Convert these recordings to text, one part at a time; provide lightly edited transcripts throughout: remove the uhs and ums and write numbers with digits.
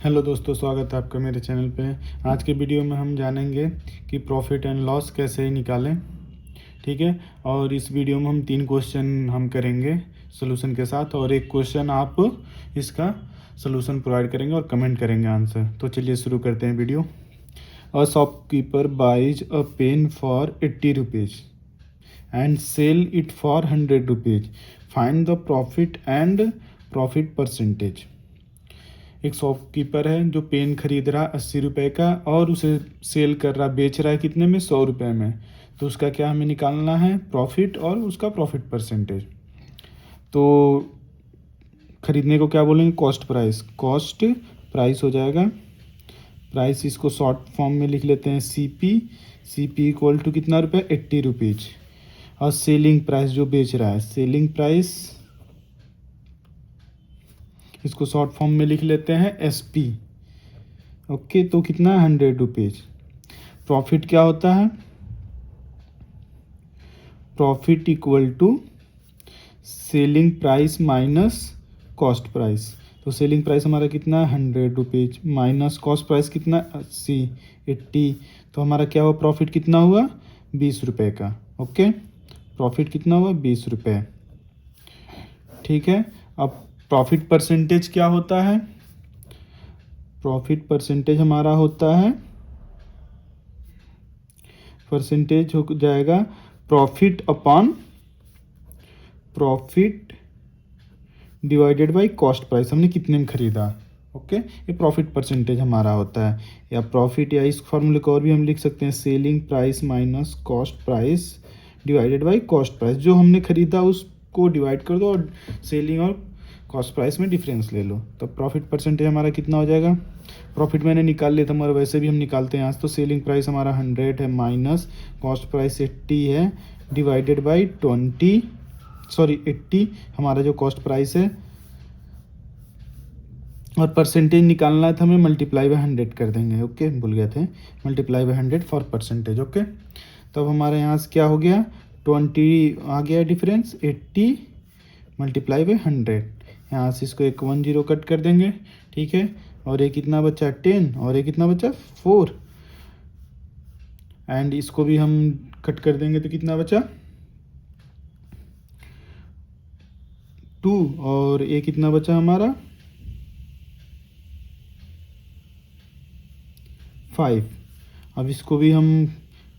Hello दोस्तों, स्वागत है आपका मेरे चैनल पे। आज के वीडियो में हम जानेंगे कि प्रॉफिट एंड लॉस कैसे निकालें। ठीक है। और इस वीडियो में हम 3 क्वेश्चन हम करेंगे सोल्यूशन के साथ, और एक क्वेश्चन आप इसका सोल्यूशन प्रोवाइड करेंगे और कमेंट करेंगे आंसर। तो चलिए शुरू करते हैं video. A shopkeeper buys a pen for 80 rupees and sell it for 100 rupees. Find the profit and profit percentage. एक शॉपकीपर है जो पेन खरीद रहा 80 रुपये का और उसे सेल कर रहा, बेच रहा है कितने में, 100 रुपये में। तो उसका क्या हमें निकालना है, प्रॉफिट और उसका प्रॉफिट परसेंटेज। तो खरीदने को क्या बोलेंगे, कॉस्ट प्राइस। कॉस्ट प्राइस हो जाएगा, प्राइस इसको शॉर्ट फॉर्म में लिख लेते हैं सीपी। सीपी इक्वल टू कितना रुपये, 80 रुपीज़। और सेलिंग प्राइस जो बेच रहा है, सेलिंग प्राइस इसको शॉर्ट फॉर्म में लिख लेते हैं एसपी। ओके, तो कितना, 100 रुपीज़। प्रॉफिट क्या होता है, profit equal to selling price minus cost price. तो सेलिंग प्राइस हमारा कितना है, 100 रुपीज़, माइनस कॉस्ट प्राइस कितना, 80। तो हमारा क्या हुआ, प्रॉफिट कितना हुआ, 20 रुपये का। ओके, प्रॉफिट कितना हुआ, 20 रुपये। ठीक है। अब प्रॉफिट परसेंटेज क्या होता है, प्रॉफिट परसेंटेज हमारा होता है, परसेंटेज हो जाएगा profit upon profit divided by cost price, हमने कितने में खरीदा। ओके, ये प्रॉफिट परसेंटेज हमारा होता है। या प्रॉफिट, या इस फॉर्मूले को और भी हम लिख सकते हैं, selling price minus cost price divided by cost price. जो हमने खरीदा उसको डिवाइड कर दो और सेलिंग और कॉस्ट प्राइस में डिफरेंस ले लो, तो प्रॉफिट परसेंटेज हमारा कितना हो जाएगा। प्रॉफिट मैंने निकाल लिया था, मगर वैसे भी हम निकालते हैं यहाँ से। तो सेलिंग प्राइस हमारा 100 है, माइनस कॉस्ट प्राइस 80 है, डिवाइडेड बाई 80 हमारा जो कॉस्ट प्राइस है। और परसेंटेज निकालना है तो हमें मल्टीप्लाई बाई 100 कर देंगे। ओके, भूल गए थे, multiply by 100 for percentage. Okay, तब हमारे यहाँ से क्या हो गया, 20 आ गया डिफरेंस, 80 मल्टीप्लाई बाई 100। यहाँ से इसको एक 10 कट कर देंगे। ठीक है, और ये कितना बचा, 10, और ये कितना बचा, 4। एंड इसको भी हम कट कर देंगे तो कितना बचा, 2, और ये कितना बचा हमारा, 5। अब इसको भी हम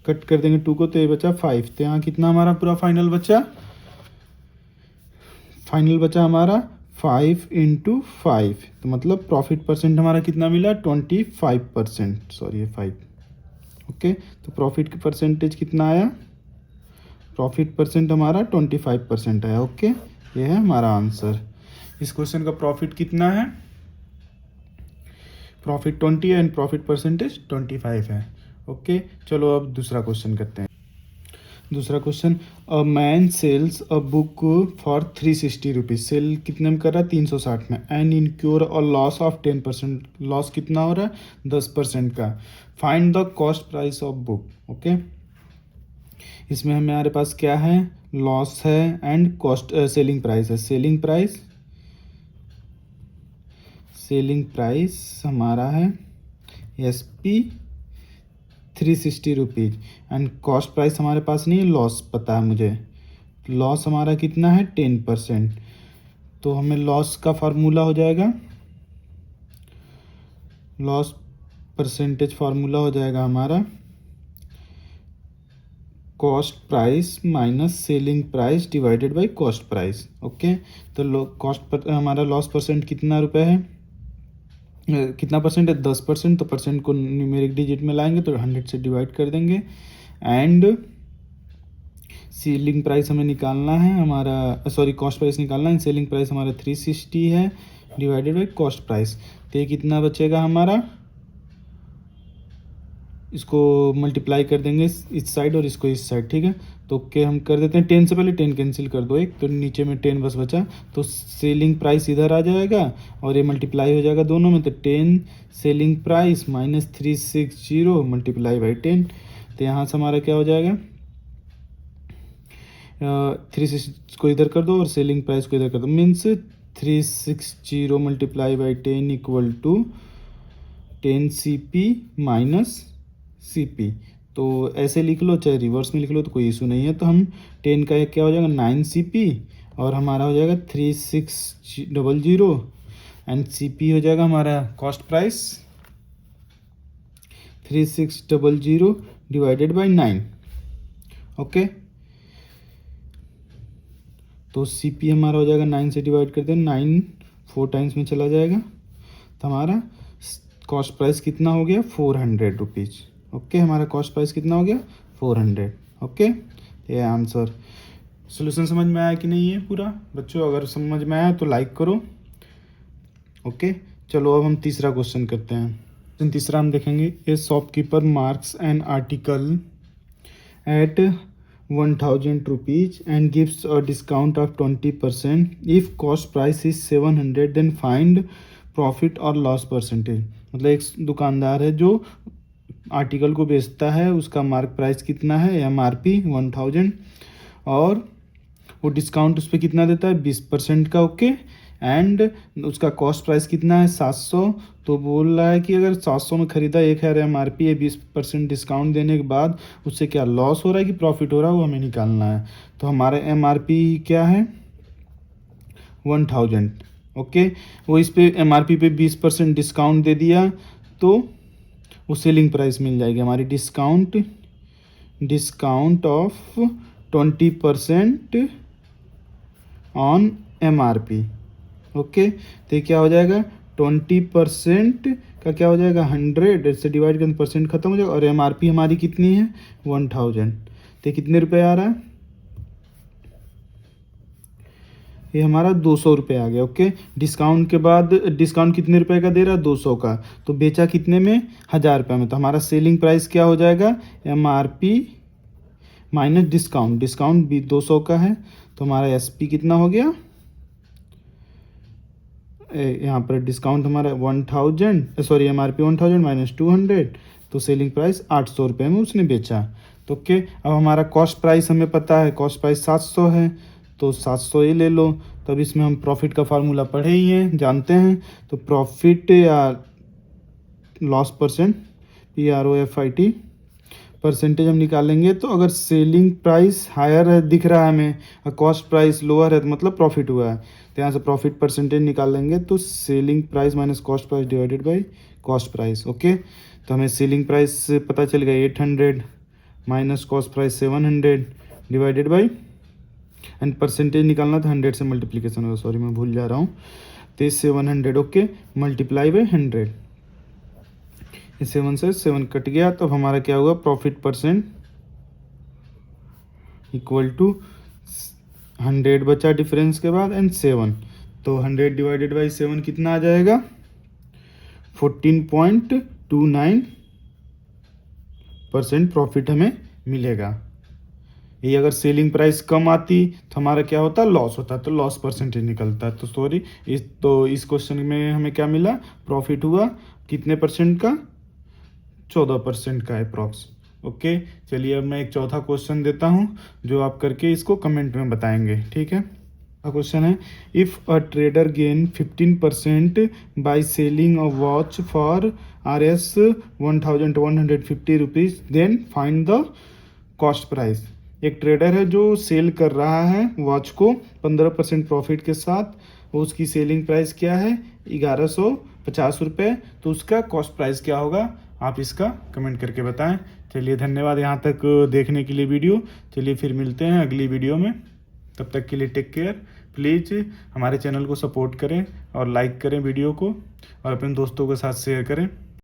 कट कर देंगे 2 को, तो ये बचा 5। तो यहाँ कितना हमारा पूरा फाइनल बचा, हमारा 5 इंटू 5। तो मतलब प्रॉफिट परसेंट हमारा कितना मिला, 25%, सॉरी ये 5। ओके, तो प्रॉफिट परसेंटेज कितना आया, प्रॉफिट परसेंट हमारा 25% आया। ओके, ये है हमारा आंसर। इस क्वेश्चन का प्रॉफिट कितना है, प्रॉफिट 20 है एंड प्रॉफिट परसेंटेज 25 है। ओके, चलो अब दूसरा क्वेश्चन करते हैं। दूसरा question, a man sells a book for 360 rupees. सेल कितने में कर रहा है, 360 में। And incur a loss of 10%। Loss कितना हो रहा है, 10% का। Find the cost price of book. Okay, इसमें हमारे पास क्या है, लॉस है एंड कॉस्ट, सेलिंग प्राइस है। सेलिंग प्राइस हमारा है SP 360 rupees and cost price हमारे पास नहीं है, लॉस पता है मुझे। लॉस हमारा कितना है, 10%। तो हमें लॉस का फार्मूला हो जाएगा, लॉस परसेंटेज फार्मूला हो जाएगा हमारा cost price minus selling price divided by cost price. Okay, तो कॉस्ट पर हमारा लॉस परसेंट कितना रुपए है, कितना परसेंट है, 10%। तो परसेंट को न्यूमेरिक डिजिट में लाएंगे तो 100 से डिवाइड कर देंगे। एंड सेलिंग प्राइस हमें निकालना है हमारा, सॉरी कॉस्ट प्राइस निकालना है। सेलिंग प्राइस हमारा 360 है, डिवाइडेड बाई कॉस्ट प्राइस। तो ये कितना बचेगा हमारा, इसको मल्टीप्लाई कर देंगे इस साइड और इसको इस साइड। ठीक है, तो के हम कर देते हैं, 10 से पहले 10 कैंसिल कर दो एक, तो नीचे में 10 बस बचा। तो सेलिंग प्राइस इधर आ जाएगा और ये मल्टीप्लाई हो जाएगा दोनों में। तो 10 selling price minus 360 multiply by 10। तो यहाँ से हमारा क्या हो जाएगा, 360 को इधर कर दो और सेलिंग प्राइस को इधर कर दो, means 360 multiply by 10 equal to 10CP minus CP। तो ऐसे लिख लो चाहे रिवर्स में लिख लो, तो कोई इशू नहीं है। तो हम 10 का क्या हो जाएगा 9CP, और हमारा हो जाएगा 3600, एंड CP हो जाएगा हमारा cost price 3600 divided by 9। Okay, तो CP हमारा हो जाएगा 9 से डिवाइड कर दें, 9 4 टाइम्स में चला जाएगा, तो हमारा कॉस्ट प्राइस कितना हो गया 400 रुपीज़। ओके, हमारा कॉस्ट प्राइस कितना हो गया 400। ओके, ये आंसर। सोल्यूशन समझ में आया कि नहीं है पूरा बच्चों? अगर समझ में आया तो लाइक करो। ओके, चलो अब हम तीसरा क्वेश्चन करते हैं। तीसरा हम देखेंगे, a shopkeeper marks an article at 1000 rupees and gives a discount of 20%. If cost price is 700, then find profit और लॉस परसेंटेज। मतलब एक दुकानदार है जो आर्टिकल को बेचता है, उसका मार्क प्राइस कितना है MRP 1000, और वो डिस्काउंट उस पर कितना देता है 20% का। ओके, एंड उसका कॉस्ट प्राइस कितना है 700। तो बोल रहा है कि अगर 700 में ख़रीदा 1000 MRP है, 20% डिस्काउंट देने के बाद उससे क्या लॉस हो रहा है कि प्रॉफिट हो रहा है, वो हमें निकालना है। तो हमारा MRP क्या है 1000। ओके, वो इस पे MRP पे 20% डिस्काउंट दे दिया, तो वो सेलिंग प्राइस मिल जाएगी हमारी। Discount of 20% on MRP। Okay, तो क्या हो जाएगा 20% का क्या हो जाएगा 100 से डिवाइड करके परसेंट खत्म हो जाएगा, और MRP हमारी कितनी है 1000। तो कितने रुपए आ रहा है, ये हमारा 200 रुपये आ गया। ओके, डिस्काउंट के बाद डिस्काउंट कितने रुपए का दे रहा है 200 का, तो बेचा कितने में 1000 रुपये में। तो हमारा सेलिंग प्राइस क्या हो जाएगा MRP माइनस डिस्काउंट भी 200 का है, तो हमारा SP कितना हो गया, यहाँ पर डिस्काउंट हमारा 1000, सॉरी MRP 1000 माइनस 200, तो सेलिंग प्राइस 800 रुपये में उसने बेचा। तो ओके, अब हमारा कॉस्ट प्राइस हमें पता है, कॉस्ट प्राइस 700 है, तो 700 ही ले लो। तब इसमें हम प्रॉफिट का फार्मूला पढ़े ही हैं, जानते हैं। तो प्रॉफिट या लॉस PROFIT परसेंटेज हम निकालेंगे। तो अगर सेलिंग प्राइस हायर है दिख रहा है हमें और कॉस्ट प्राइस लोअर है, तो मतलब प्रॉफिट हुआ है। तो यहाँ से प्रॉफिट परसेंटेज निकालेंगे, तो selling price minus cost price divided by cost price. Okay, तो हमें सेलिंग प्राइस पता चल गया 800 minus cost price 700 divided by, and percentage निकालना था 100 से मल्टीप्लीकेशन होगा, सॉरी मैं भूल जा रहा हूँ। तो 700 ओके मल्टीप्लाई बाई 100, इस 7 से 7 कट गया, तो हमारा क्या हुआ प्रॉफिट परसेंट इक्वल टू 100 बचा डिफरेंस के बाद एंड 7। तो 100 डिवाइडेड बाई 7 कितना आ जाएगा 14.29% प्रॉफिट हमें मिलेगा। ये अगर सेलिंग प्राइस कम आती तो हमारा क्या होता लॉस होता, तो लॉस परसेंटेज निकलता। तो सॉरी इस क्वेश्चन में हमें क्या मिला, प्रॉफिट हुआ कितने परसेंट का 14% का अप्रॉक्स। ओके, चलिए अब मैं एक चौथा क्वेश्चन देता हूँ जो आप करके इसको कमेंट में बताएंगे, ठीक है। क्वेश्चन है, if a trader gain 15% by selling a watch for RS 1150 rupees, then find the cost price. एक ट्रेडर है जो सेल कर रहा है वॉच को 15% प्रॉफिट के साथ, और उसकी सेलिंग प्राइस क्या है 1150 रुपये, तो उसका कॉस्ट प्राइस क्या होगा, आप इसका कमेंट करके बताएं। चलिए धन्यवाद यहाँ तक देखने के लिए वीडियो। चलिए फिर मिलते हैं अगली वीडियो में, तब तक के लिए टेक केयर। प्लीज़ हमारे चैनल को सपोर्ट करें और लाइक करें वीडियो को, और अपने दोस्तों के साथ शेयर करें।